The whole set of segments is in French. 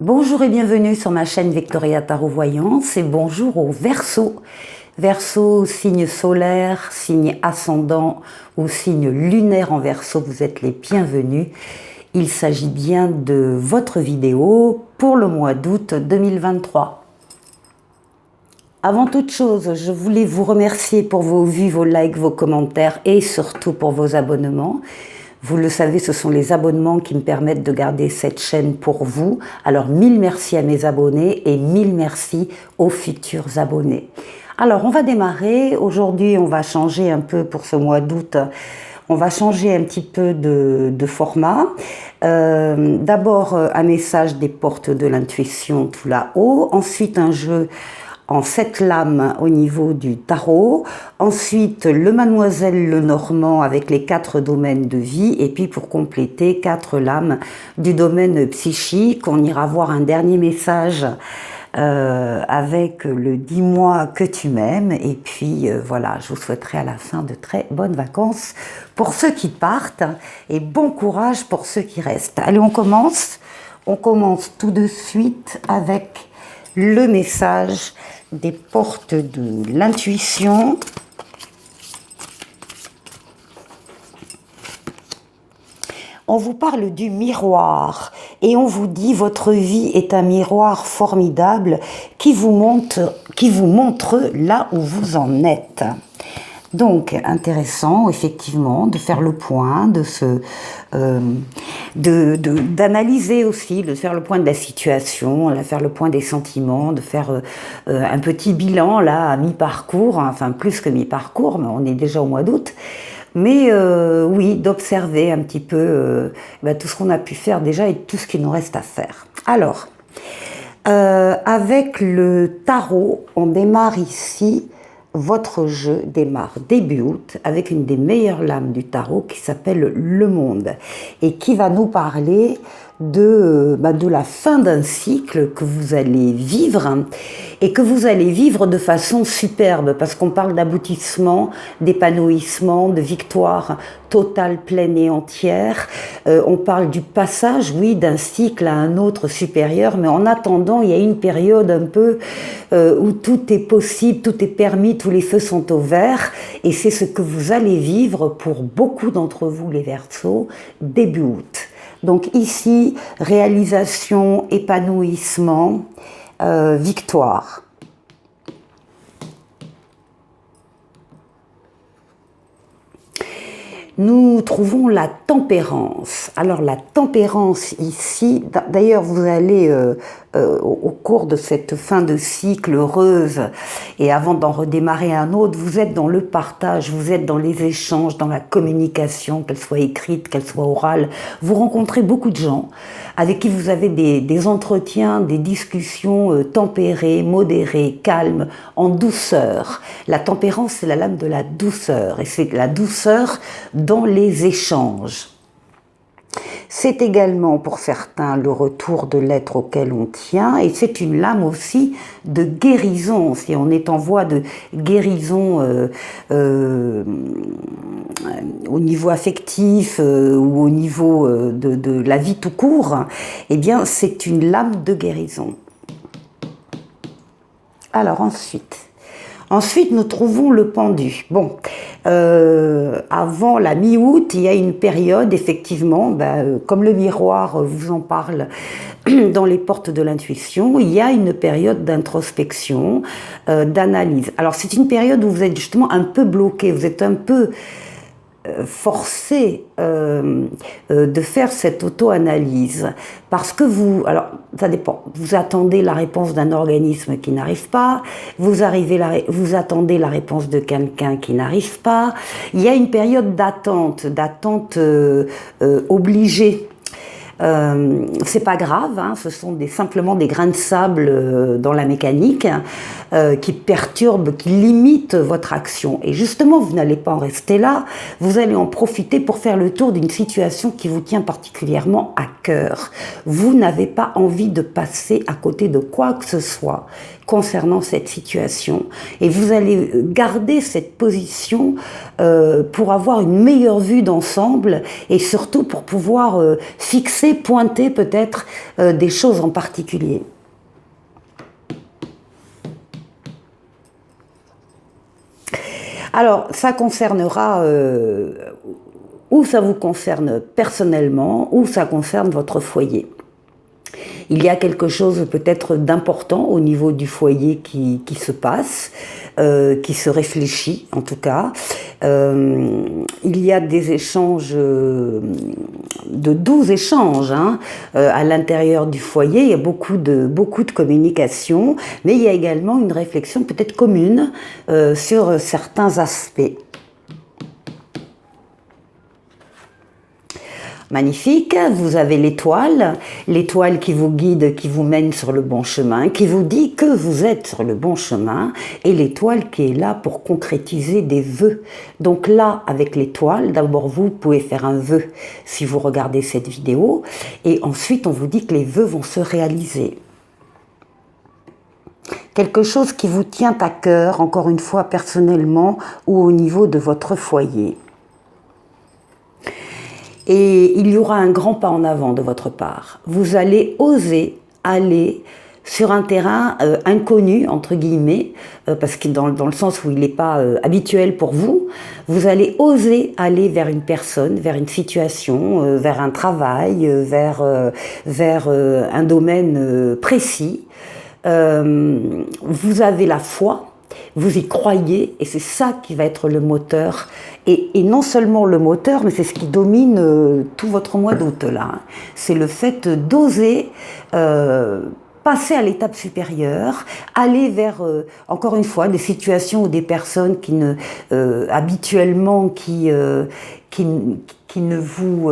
Bonjour et bienvenue sur ma chaîne Victoria Tarot Voyance et bonjour aux Verseaux. Verseau, signe solaire, signe ascendant ou signe lunaire en Verseau, vous êtes les bienvenus. Il s'agit bien de votre vidéo pour le mois d'août 2023. Avant toute chose, je voulais vous remercier pour vos vues, vos likes, vos commentaires et surtout pour vos abonnements. Vous le savez, ce sont les abonnements qui me permettent de garder cette chaîne pour vous. Alors, mille merci à mes abonnés et mille merci aux futurs abonnés. Alors, on va démarrer. Aujourd'hui, on va changer un peu pour ce mois d'août. On va changer un petit peu de format. D'abord, un message des portes de l'intuition tout là-haut. Ensuite, un jeu en 7 lames au niveau du tarot, ensuite le Mademoiselle Lenormand avec les 4 domaines de vie, et puis pour compléter 4 lames du domaine psychique. On ira voir un dernier message avec le dis-moi que tu m'aimes, et puis voilà, je vous souhaiterai à la fin de très bonnes vacances pour ceux qui partent et bon courage pour ceux qui restent. Allez, on commence tout de suite avec le message des portes de l'intuition. On vous parle du miroir et on vous dit votre vie est un miroir formidable qui vous montre là où vous en êtes. Donc, intéressant, effectivement, de faire le point, d'analyser aussi, de faire le point de la situation, de faire le point des sentiments, de faire un petit bilan, là, à mi-parcours, enfin, plus que mi-parcours, mais on est déjà au mois d'août. Mais oui, d'observer un petit peu tout ce qu'on a pu faire déjà et tout ce qu'il nous reste à faire. Alors, avec le tarot, on démarre ici. Votre jeu démarre début août avec une des meilleures lames du tarot qui s'appelle Le Monde et qui va nous parler de la fin d'un cycle que vous allez vivre et que vous allez vivre de façon superbe parce qu'on parle d'aboutissement, d'épanouissement, de victoire totale, pleine et entière. On parle du passage, oui, d'un cycle à un autre supérieur, mais en attendant, il y a une période un peu où tout est possible, tout est permis, tous les feux sont au vert, et c'est ce que vous allez vivre pour beaucoup d'entre vous, les Verseaux, début août. Donc ici, réalisation, épanouissement, victoire. Nous trouvons la tempérance. Alors la tempérance ici, d'ailleurs vous allez au cours de cette fin de cycle heureuse et avant d'en redémarrer un autre, vous êtes dans le partage, vous êtes dans les échanges, dans la communication, qu'elle soit écrite, qu'elle soit orale. Vous rencontrez beaucoup de gens avec qui vous avez des entretiens, des discussions tempérées, modérées, calmes, en douceur. La tempérance, c'est la lame de la douceur et c'est la douceur dans les échanges. C'est également pour certains le retour de l'être auquel on tient et c'est une lame aussi de guérison. Si on est en voie de guérison au niveau affectif ou au niveau de la vie tout court, eh bien c'est une lame de guérison. Alors Ensuite, nous trouvons le pendu. Bon, avant la mi-août, il y a une période, effectivement, comme le miroir vous en parle dans les portes de l'intuition, il y a une période d'introspection, d'analyse. Alors, c'est une période où vous êtes justement un peu bloqué, vous êtes un peu forcé de faire cette auto-analyse parce que alors ça dépend, vous attendez la réponse d'un organisme qui n'arrive pas, vous attendez la réponse de quelqu'un qui n'arrive pas, il y a une période d'attente obligée. C'est pas grave, hein, ce sont simplement des grains de sable dans la mécanique qui perturbent, qui limitent votre action. Et justement, vous n'allez pas en rester là, vous allez en profiter pour faire le tour d'une situation qui vous tient particulièrement à cœur. Vous n'avez pas envie de passer à côté de quoi que ce soit concernant cette situation et vous allez garder cette position pour avoir une meilleure vue d'ensemble et surtout pour pouvoir fixer laisser pointer peut-être des choses en particulier. Alors, ça concernera, ou ça vous concerne personnellement, ou ça concerne votre foyer. Il y a quelque chose peut-être d'important au niveau du foyer qui se passe, qui se réfléchit en tout cas. Il y a des échanges, de doux échanges à l'intérieur du foyer. Il y a beaucoup de communication, mais il y a également une réflexion peut-être commune sur certains aspects. Magnifique, vous avez l'étoile qui vous guide, qui vous mène sur le bon chemin, qui vous dit que vous êtes sur le bon chemin, et l'étoile qui est là pour concrétiser des vœux. Donc là, avec l'étoile, d'abord vous pouvez faire un vœu si vous regardez cette vidéo, et ensuite on vous dit que les vœux vont se réaliser. Quelque chose qui vous tient à cœur, encore une fois personnellement, ou au niveau de votre foyer. Et il y aura un grand pas en avant de votre part. Vous allez oser aller sur un terrain inconnu, entre guillemets, parce que dans le sens où il n'est pas habituel pour vous, vous allez oser aller vers une personne, vers une situation, vers un travail, vers un domaine précis. Vous avez la foi. Vous y croyez et c'est ça qui va être le moteur. Et non seulement le moteur, mais c'est ce qui domine tout votre mois d'août là. C'est le fait d'oser passer à l'étape supérieure, aller vers, encore une fois, des situations ou des personnes qui ne, habituellement, qui ne vous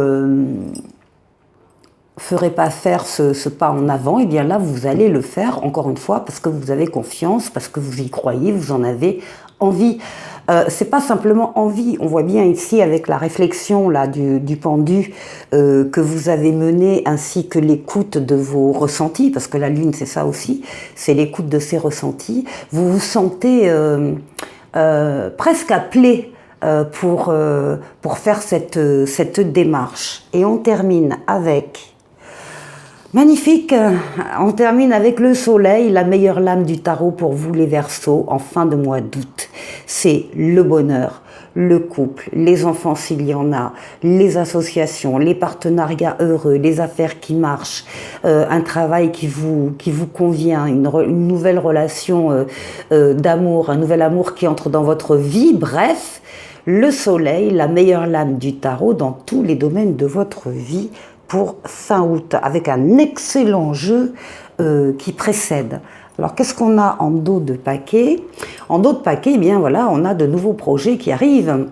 ferait pas faire ce pas en avant, et bien là vous allez le faire encore une fois parce que vous avez confiance, parce que vous y croyez, vous en avez envie. C'est pas simplement envie, on voit bien ici avec la réflexion là du pendu que vous avez menée, ainsi que l'écoute de vos ressentis, parce que la lune c'est ça aussi, c'est l'écoute de ses ressentis. Vous vous sentez presque appelé pour faire cette démarche. Et on termine avec... Magnifique, on termine avec le soleil, la meilleure lame du tarot pour vous les Verseaux en fin de mois d'août. C'est le bonheur, le couple, les enfants s'il y en a, les associations, les partenariats heureux, les affaires qui marchent, un travail qui vous convient, une nouvelle relation d'amour, un nouvel amour qui entre dans votre vie, bref, le soleil, la meilleure lame du tarot dans tous les domaines de votre vie, pour fin août, avec un excellent jeu qui précède. Alors, qu'est-ce qu'on a en dos de paquet? En dos de paquet, eh bien voilà, on a de nouveaux projets qui arrivent.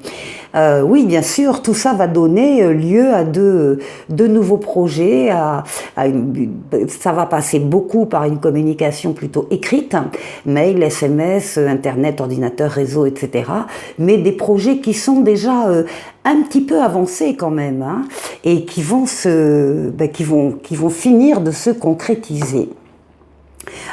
Oui, bien sûr, tout ça va donner lieu à de nouveaux projets. Ça va passer beaucoup par une communication plutôt écrite, mail, SMS, Internet, ordinateur, réseau, etc. Mais des projets qui sont déjà un petit peu avancés quand même, et qui vont finir de se concrétiser.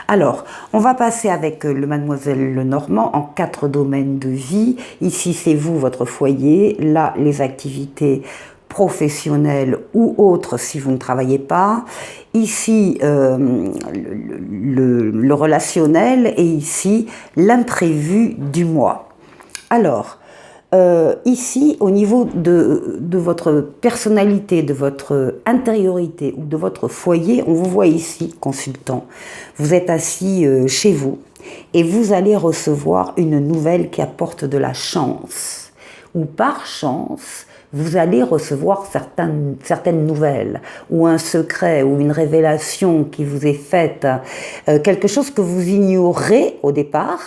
Alors, on va passer avec le Mademoiselle Lenormand en 4 domaines de vie. Ici, c'est vous, votre foyer. Là, les activités professionnelles ou autres si vous ne travaillez pas. Ici, le relationnel et ici, l'imprévu du mois. Alors, ici, au niveau de votre personnalité, de votre intériorité ou de votre foyer, on vous voit ici, consultant. Vous êtes assis chez vous et vous allez recevoir une nouvelle qui apporte de la chance. Ou par chance, vous allez recevoir certaines nouvelles, ou un secret, ou une révélation qui vous est faite, quelque chose que vous ignorez au départ,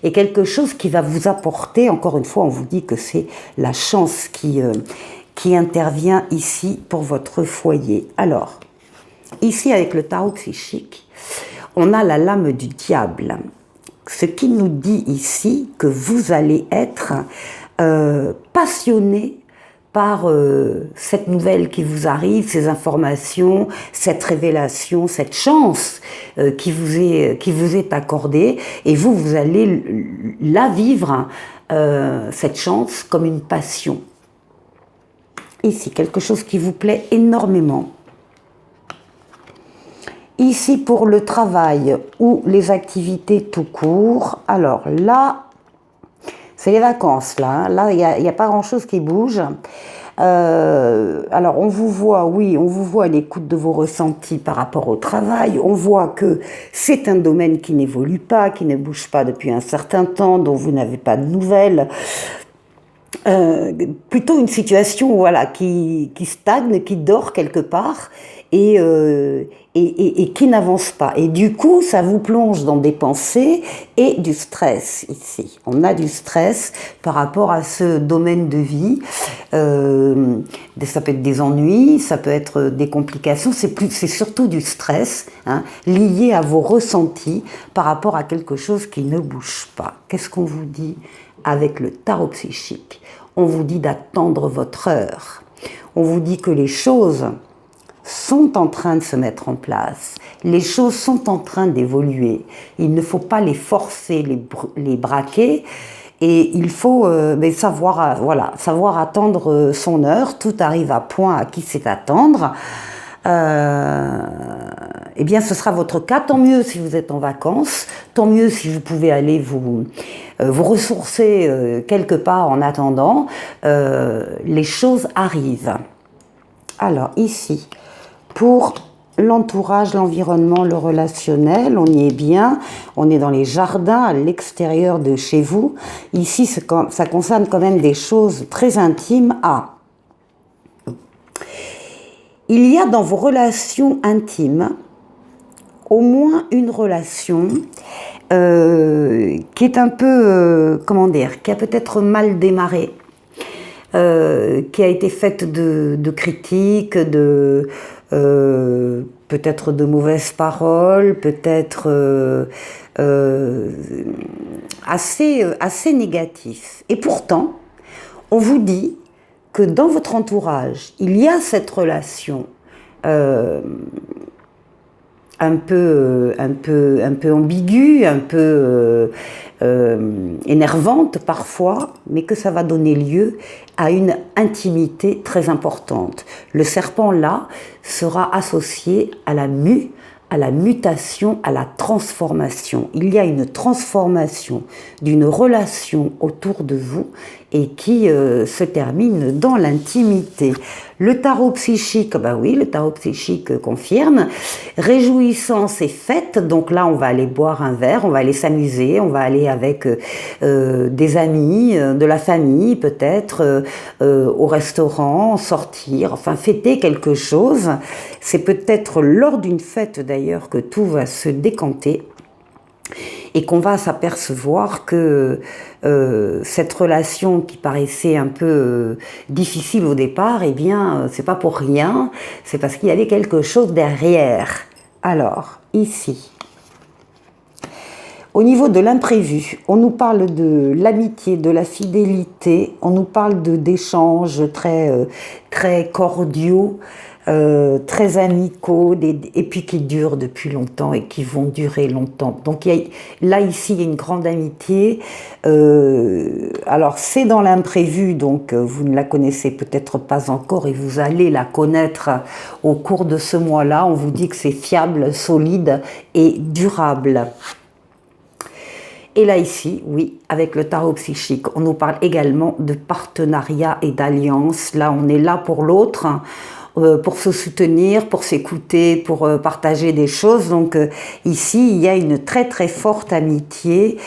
et quelque chose qui va vous apporter, encore une fois, on vous dit que c'est la chance qui intervient ici pour votre foyer. Alors, ici avec le tarot psychique, on a la lame du diable, ce qui nous dit ici que vous allez être passionné par cette nouvelle qui vous arrive, ces informations, cette révélation, cette chance qui vous est accordée, et vous allez la vivre, cette chance, comme une passion. Ici, quelque chose qui vous plaît énormément. Ici, pour le travail ou les activités tout court, alors là, c'est les vacances, là. Hein. Là, il n'y a pas grand-chose qui bouge. Alors, on vous voit, oui, on vous voit à l'écoute de vos ressentis par rapport au travail. On voit que c'est un domaine qui n'évolue pas, qui ne bouge pas depuis un certain temps, dont vous n'avez pas de nouvelles. Plutôt une situation voilà, qui stagne, qui dort quelque part et qui n'avance pas. Et du coup, ça vous plonge dans des pensées et du stress ici. On a du stress par rapport à ce domaine de vie. Ça peut être des ennuis, ça peut être des complications, c'est surtout du stress hein, lié à vos ressentis par rapport à quelque chose qui ne bouge pas. Qu'est-ce qu'on vous dit avec le tarot psychique? On vous dit d'attendre votre heure. On vous dit que les choses sont en train de se mettre en place. Les choses sont en train d'évoluer. Il ne faut pas les forcer, les braquer. Et il faut savoir attendre son heure. Tout arrive à point à qui sait attendre. Eh bien, ce sera votre cas. Tant mieux si vous êtes en vacances. Tant mieux si vous pouvez aller vous ressourcer quelque part en attendant. Les choses arrivent. Alors, ici, pour l'entourage, l'environnement, le relationnel, on y est bien. On est dans les jardins, à l'extérieur de chez vous. Ici, ça concerne quand même des choses très intimes. Il y a dans vos relations intimes au moins une relation qui est un peu, qui a peut-être mal démarré, qui a été faite de critiques, peut-être de mauvaises paroles, peut-être assez négatif. Et pourtant, on vous dit que dans votre entourage, il y a cette relation un peu ambiguë, un peu énervante parfois, mais que ça va donner lieu à une intimité très importante. Le serpent là sera associé à la mutation, à la transformation. Il y a une transformation d'une relation autour de vous et qui se termine dans l'intimité. Le tarot psychique, ben oui, le tarot psychique confirme. Réjouissance est faite, donc là on va aller boire un verre, on va aller s'amuser, on va aller avec des amis, de la famille peut-être, au restaurant, sortir, enfin fêter quelque chose. C'est peut-être lors d'une fête d'ailleurs que tout va se décanter et qu'on va s'apercevoir que cette relation qui paraissait un peu difficile au départ, eh bien, c'est pas pour rien, c'est parce qu'il y avait quelque chose derrière. Alors, ici, au niveau de l'imprévu, on nous parle de l'amitié, de la fidélité, on nous parle d'échanges très cordiaux, très amicaux, et puis qui durent depuis longtemps et qui vont durer longtemps. Donc là, ici, il y a une grande amitié. Alors, c'est dans l'imprévu, donc vous ne la connaissez peut-être pas encore et vous allez la connaître au cours de ce mois-là. On vous dit que c'est fiable, solide et durable. Et là, ici, oui, avec le tarot psychique, on nous parle également de partenariat et d'alliance. Là, on est là pour l'autre, pour se soutenir, pour s'écouter, pour partager des choses. Donc ici, il y a une très très forte amitié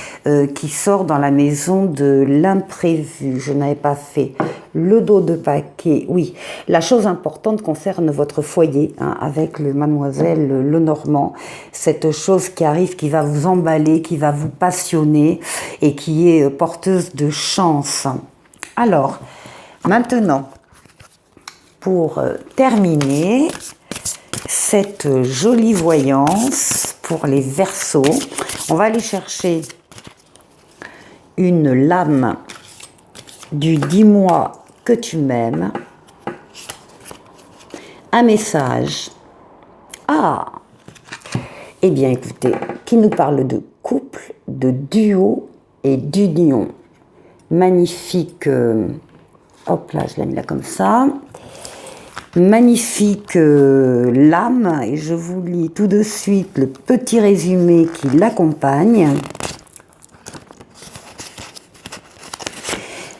qui sort dans la maison de l'imprévu. Je n'avais pas fait le dos de paquet. Oui, la chose importante concerne votre foyer, hein, avec le mademoiselle Lenormand. Cette chose qui arrive, qui va vous emballer, qui va vous passionner et qui est porteuse de chance. Alors, maintenant, pour terminer cette jolie voyance pour les Verseaux, on va aller chercher une lame du Dis-moi que tu m'aimes, un message. Ah, eh bien écoutez, qui nous parle de couple, de duo et d'union. Magnifique. Hop là, je la mets là comme ça. magnifique lame et je vous lis tout de suite le petit résumé qui l'accompagne.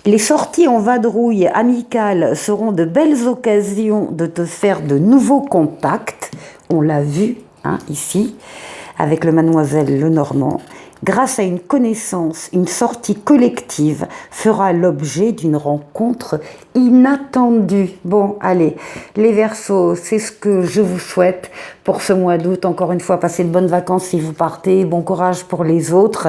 Les sorties en vadrouille amicale seront de belles occasions de te faire de nouveaux contacts. On l'a vu hein, ici avec le Mademoiselle Lenormand. Grâce à une connaissance, une sortie collective fera l'objet d'une rencontre inattendue. Bon, allez, les Verseaux, c'est ce que je vous souhaite pour ce mois d'août. Encore une fois, passez de bonnes vacances si vous partez. Bon courage pour les autres.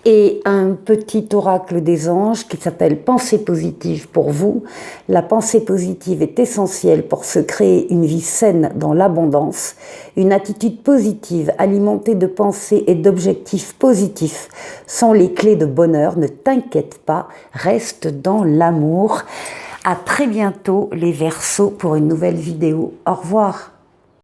Et un petit oracle des anges qui s'appelle Pensée positive pour vous. La pensée positive est essentielle pour se créer une vie saine dans l'abondance. Une attitude positive alimentée de pensées et d'objectifs positifs sont les clés de bonheur. Ne t'inquiète pas, reste dans l'amour. À très bientôt les Verseaux pour une nouvelle vidéo. Au revoir.